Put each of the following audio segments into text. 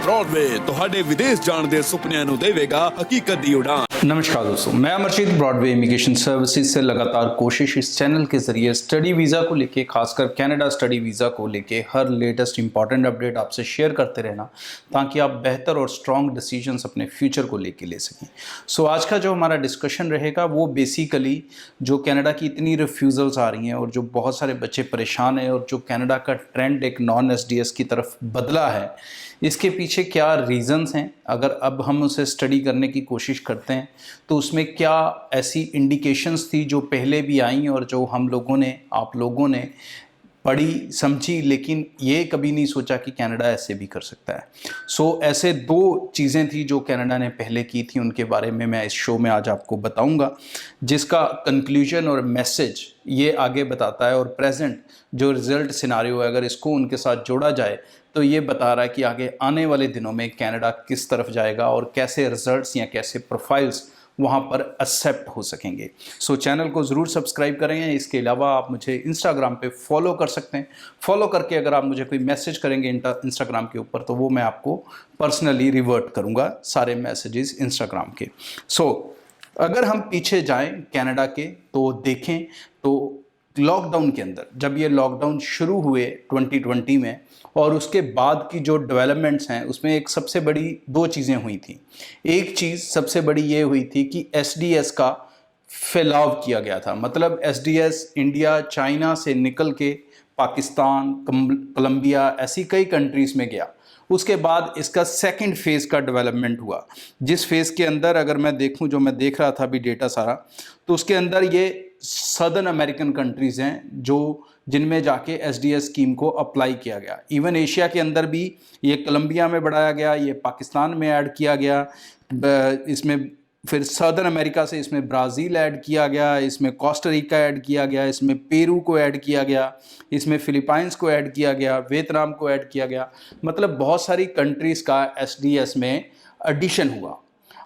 Broadway ਤੁਹਾਡੇ ਵਿਦੇਸ਼ ਜਾਣ ਦੇ ਸੁਪਨਿਆਂ ਨੂੰ ਦੇਵੇਗਾ ਹਕੀਕਤ ਦੀ ਉਡਾਨ। नमस्कार दोस्तों, मैं अमरजीत ब्रॉडवे इमिग्रेशन सर्विसेज से लगातार कोशिश इस चैनल के जरिए स्टडी वीज़ा को लेके, खासकर कनाडा स्टडी वीज़ा को लेके हर लेटेस्ट इंपॉर्टेंट अपडेट आपसे शेयर करते रहना, ताकि आप बेहतर और स्ट्रॉन्ग डिसीजंस अपने फ्यूचर को लेके ले सकें। सो आज का जो हमारा डिस्कशन रहेगा वो बेसिकली जो कनाडा की इतनी रिफ्यूज़ल्स आ रही हैं और जो बहुत सारे बच्चे परेशान हैं और जो कनाडा का ट्रेंड एक नॉन एसडीएस की तरफ बदला है, इसके पीछे क्या रीज़न्स हैं। अगर अब हम उसे स्टडी करने की कोशिश करते हैं तो उसमें क्या ऐसी इंडिकेशंस थी जो पहले भी आई और जो हम लोगों ने, आप लोगों ने पढ़ी समझी, लेकिन ये कभी नहीं सोचा कि कनाडा ऐसे भी कर सकता है। सो ऐसे दो चीज़ें थी जो कनाडा ने पहले की थी, उनके बारे में मैं इस शो में आज आपको बताऊंगा, जिसका कंक्लूजन और मैसेज ये आगे बताता है। और प्रेजेंट जो रिज़ल्ट सिनारियो है, अगर इसको उनके साथ जोड़ा जाए तो ये बता रहा है कि आगे आने वाले दिनों में कनाडा किस तरफ जाएगा और कैसे रिजल्ट्स या कैसे प्रोफाइल्स वहाँ पर एक्सेप्ट हो सकेंगे। सो चैनल को ज़रूर सब्सक्राइब करेंगे। इसके अलावा आप मुझे इंस्टाग्राम पे फॉलो कर सकते हैं। फॉलो करके अगर आप मुझे कोई मैसेज करेंगे इंस्टाग्राम के ऊपर तो वो मैं आपको पर्सनली रिवर्ट करूँगा, सारे मैसेजेस इंस्टाग्राम के। सो अगर हम पीछे जाएं कनाडा के तो देखें तो लॉकडाउन के अंदर, जब ये लॉकडाउन शुरू हुए 2020 में और उसके बाद की जो डेवलपमेंट्स हैं उसमें एक सबसे बड़ी दो चीज़ें हुई थी। एक चीज़ सबसे बड़ी ये हुई थी कि एसडीएस का फैलाव किया गया था। मतलब एसडीएस इंडिया, चाइना से निकल के पाकिस्तान, कोलंबिया, ऐसी कई कंट्रीज़ में गया। उसके बाद इसका सेकंड फेज़ का डेवलपमेंट हुआ, जिस फेज़ के अंदर अगर मैं देखूं, जो मैं देख रहा था अभी डेटा सारा, तो उसके अंदर ये सदर्न अमेरिकन कंट्रीज़ हैं जो जिनमें जाके एसडीएस स्कीम को अप्लाई किया गया। इवन एशिया के अंदर भी ये कोलंबिया में बढ़ाया गया, ये पाकिस्तान में ऐड किया गया, इसमें फिर सदर्न अमेरिका से इसमें ब्राज़ील ऐड किया गया, इसमें कोस्टा रिका ऐड किया गया, इसमें पेरू को ऐड किया गया, इसमें फिलीपाइंस को ऐड किया गया, वियतनाम को ऐड किया गया। मतलब बहुत सारी कंट्रीज़ का एसडीएस में एडिशन हुआ।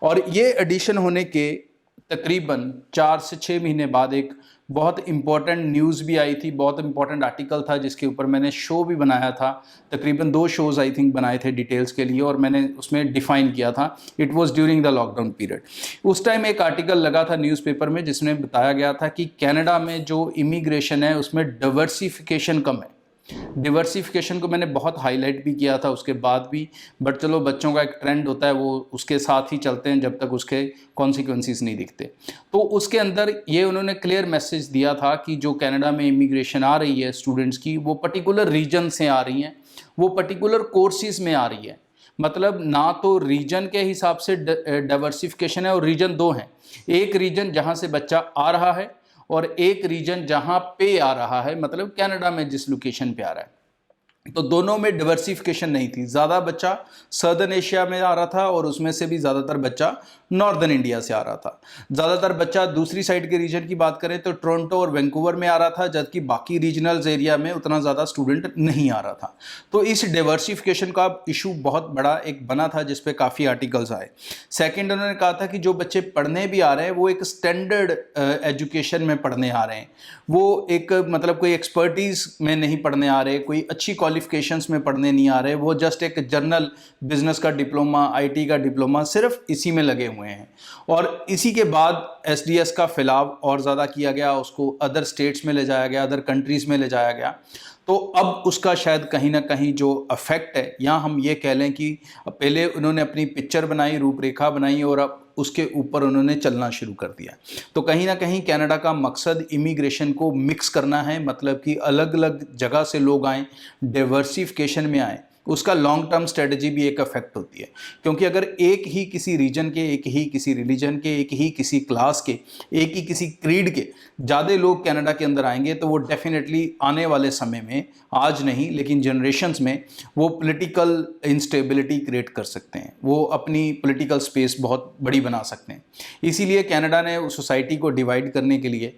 और ये एडिशन होने के तकरीबन 4 से 6 महीने बाद एक बहुत इम्पॉर्टेंट न्यूज़ भी आई थी, बहुत इम्पॉर्टेंट आर्टिकल था जिसके ऊपर मैंने शो भी बनाया था। तकरीबन 2 शोज़ आई थिंक बनाए थे डिटेल्स के लिए, और मैंने उसमें डिफ़ाइन किया था। It was during the lockdown period. उस टाइम एक आर्टिकल लगा था न्यूज़पेपर में जिसमें बताया गया था कि कनाडा में जो इमिग्रेशन है उसमें डाइवर्सिफिकेशन कम है। डिवर्सिफिकेशन को मैंने बहुत हाईलाइट भी किया था उसके बाद भी, बट चलो बच्चों का एक ट्रेंड होता है, वो उसके साथ ही चलते हैं जब तक उसके कॉन्सिक्वेंसेस नहीं दिखते। तो उसके अंदर ये उन्होंने क्लियर मैसेज दिया था कि जो कनाडा में इमिग्रेशन आ रही है स्टूडेंट्स की, वो पर्टिकुलर रीजन से आ रही हैं, वो पर्टिकुलर कोर्सेज में आ रही है। मतलब ना तो रीजन के हिसाब से डाइवर्सिफिकेशन है, और रीजन 2 हैं। एक रीजन जहाँ से बच्चा आ रहा है और एक रीजन जहां पे आ रहा है, मतलब कनाडा में जिस लोकेशन पे आ रहा है। तो दोनों में डाइवर्सिफिकेशन नहीं थी। ज़्यादा बच्चा सदर्न एशिया में आ रहा था और उसमें से भी ज़्यादातर बच्चा नॉर्दर्न इंडिया से आ रहा था। ज़्यादातर बच्चा दूसरी साइड के रीजन की बात करें तो टोरंटो और वैंकूवर में आ रहा था, जबकि बाकी रीजनल्स एरिया में उतना ज़्यादा स्टूडेंट नहीं आ रहा था। तो इस डाइवर्सिफिकेशन का इशू बहुत बड़ा एक बना था जिस पे काफ़ी आर्टिकल्स आए। सेकेंड, उन्होंने कहा था कि जो बच्चे पढ़ने भी आ रहे हैं वो एक स्टैंडर्ड एजुकेशन में पढ़ने आ रहे हैं, वो एक मतलब कोई एक्सपर्टीज़ में नहीं पढ़ने आ रहे, कोई अच्छी क्वालिफिकेशंस में पढ़ने नहीं आ रहे, वो जस्ट एक जनरल बिजनेस का डिप्लोमा, आईटी का डिप्लोमा, सिर्फ इसी में लगे हुए हैं। और इसी के बाद एसडीएस का फैलाव और ज़्यादा किया गया, उसको अदर स्टेट्स में ले जाया गया, अदर कंट्रीज़ में ले जाया गया। तो अब उसका शायद कहीं ना कहीं जो इफेक्ट है, या हम ये कह लें कि पहले उन्होंने अपनी पिक्चर बनाई, रूपरेखा बनाई, और अब उसके ऊपर उन्होंने चलना शुरू कर दिया। तो कहीं ना कहीं कनाडा का मकसद इमिग्रेशन को मिक्स करना है, मतलब कि अलग अलग जगह से लोग आएँ, डाइवर्सिफिकेशन में आएँ। उसका लॉन्ग टर्म स्ट्रेटजी भी एक अफेक्ट होती है, क्योंकि अगर एक ही किसी रीजन के, एक ही किसी रिलीजन के, एक ही किसी क्लास के, एक ही किसी क्रीड के ज़्यादा लोग कनाडा के अंदर आएंगे तो वो डेफिनेटली आने वाले समय में, आज नहीं लेकिन जनरेशन्स में, वो पॉलिटिकल इंस्टेबिलिटी क्रिएट कर सकते हैं, वो अपनी पॉलिटिकल स्पेस बहुत बड़ी बना सकते हैं। इसीलिए कनाडा ने उस सोसाइटी को डिवाइड करने के लिए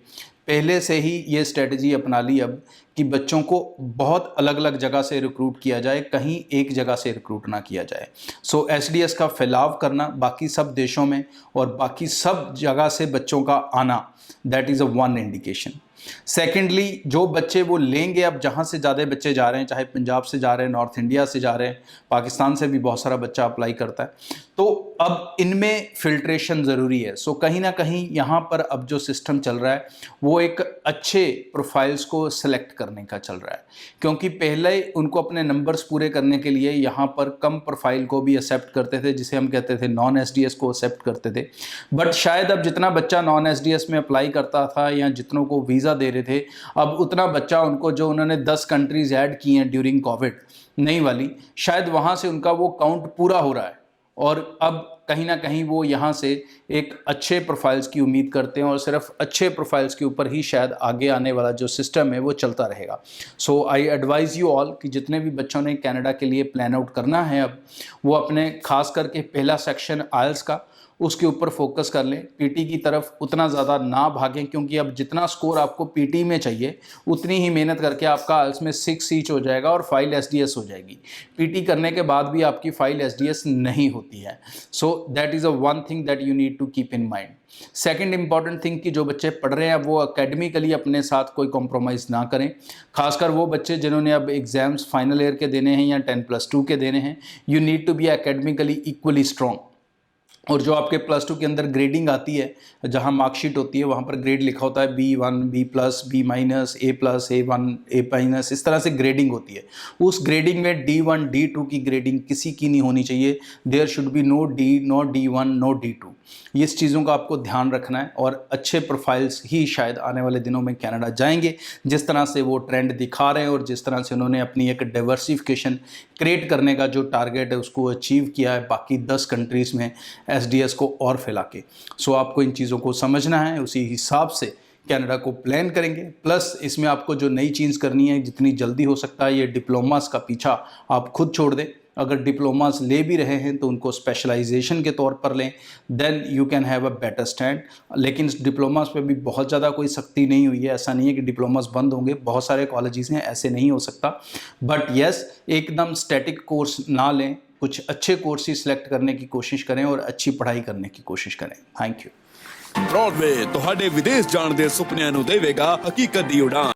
पहले से ही ये स्ट्रेटजी अपना ली अब कि बच्चों को बहुत अलग अलग जगह से रिक्रूट किया जाए, कहीं एक जगह से रिक्रूट ना किया जाए। सो एसडीएस का फैलाव करना बाकी सब देशों में और बाकी सब जगह से बच्चों का आना, that is a one indication. Secondly जो बच्चे वो लेंगे, अब जहाँ से ज़्यादा बच्चे जा रहे हैं, चाहे पंजाब से जा रहे हैं, नॉर्थ इंडिया से जा रहे हैं, पाकिस्तान से भी बहुत सारा बच्चा अप्लाई करता है, तो अब इनमें फिल्ट्रेशन ज़रूरी है। सो कहीं ना कहीं यहाँ पर अब जो सिस्टम चल रहा है वो एक अच्छे प्रोफाइल्स को सिलेक्ट करने का चल रहा है, क्योंकि पहले उनको अपने नंबर्स पूरे करने के लिए यहाँ पर कम प्रोफाइल को भी एक्सेप्ट करते थे, जिसे हम कहते थे नॉन एसडीएस को एक्सेप्ट करते थे। बट शायद अब जितना बच्चा नॉन एसडीएस में अप्लाई करता था या जितनों को वीज़ा दे रहे थे, अब उतना बच्चा उनको जो उन्होंने 10 कंट्रीज़ ऐड की हैं ड्यूरिंग कोविड नई वाली, शायद वहाँ से उनका वो काउंट पूरा हो रहा है और अब कहीं ना कहीं वो यहाँ से एक अच्छे प्रोफाइल्स की उम्मीद करते हैं और सिर्फ अच्छे प्रोफाइल्स के ऊपर ही शायद आगे आने वाला जो सिस्टम है वो चलता रहेगा। सो आई एडवाइज़ यू ऑल कि जितने भी बच्चों ने कनाडा के लिए प्लान आउट करना है अब, वो अपने खास करके पहला सेक्शन आइल्स का उसके ऊपर फोकस कर लें, पीटी की तरफ उतना ज़्यादा ना भागें, क्योंकि अब जितना स्कोर आपको पीटी में चाहिए उतनी ही मेहनत करके आपका आइल्स में 6 ईच हो जाएगा और फाइल एसडीएस हो जाएगी। पीटी करने के बाद भी आपकी फाइल एसडीएस नहीं होती है। So that is a one thing that you need to keep in mind. Second important thing कि जो बच्चे पढ़ रहे हैं वो एकेडमिकली अपने साथ कोई कॉम्प्रोमाइज़ ना करें, खासकर वो बच्चे जिन्होंने अब एग्ज़ाम्स फाइनल ईयर के देने हैं या 10+2 के देने हैं। You need to be academically equally strong. और जो आपके +2 के अंदर ग्रेडिंग आती है, जहां मार्कशीट होती है वहां पर ग्रेड लिखा होता है B1, B+, B-, A+, A1, A-, इस तरह से ग्रेडिंग होती है। उस ग्रेडिंग में D1, D2 की ग्रेडिंग किसी की नहीं होनी चाहिए। There should be no D, no D1, no D2। ये इस चीज़ों का आपको ध्यान रखना है और अच्छे प्रोफाइल्स ही शायद आने वाले दिनों में कनाडा जाएंगे, जिस तरह से वो ट्रेंड दिखा रहे हैं और जिस तरह से उन्होंने अपनी एक डाइवर्सिफिकेशन क्रिएट करने का जो टारगेट है उसको अचीव किया है बाकी 10 कंट्रीज़ में एसडीएस को और फैला के। सो आपको इन चीज़ों को समझना है, उसी हिसाब से कनाडा को प्लान करेंगे। प्लस इसमें आपको जो नई चीज़ करनी है, जितनी जल्दी हो सकता है ये डिप्लोमास का पीछा आप खुद छोड़ दें। अगर डिप्लोमास ले भी रहे हैं तो उनको स्पेशलाइजेशन के तौर पर लें, then you can have a better stand. लेकिन डिप्लोमास पे भी बहुत ज़्यादा कोई सख्ती नहीं हुई है, ऐसा नहीं है कि डिप्लोमास बंद होंगे, बहुत सारे कॉलेजेस हैं, ऐसे नहीं हो सकता। बट येस, एकदम स्टैटिक कोर्स ना लें, कुछ अच्छे कोर्स ही सिलेक्ट करने की कोशिश करें और अच्छी पढ़ाई करने की कोशिश करें। Thank you. ब्रॉडवे ਤੁਹਾਡੇ ਵਿਦੇਸ਼ ਜਾਣ ਦੇ ਸੁਪਨਿਆਂ ਨੂੰ ਦੇਵੇਗਾ ਹਕੀਕਤ ਦੀ ਉਡਾਨ।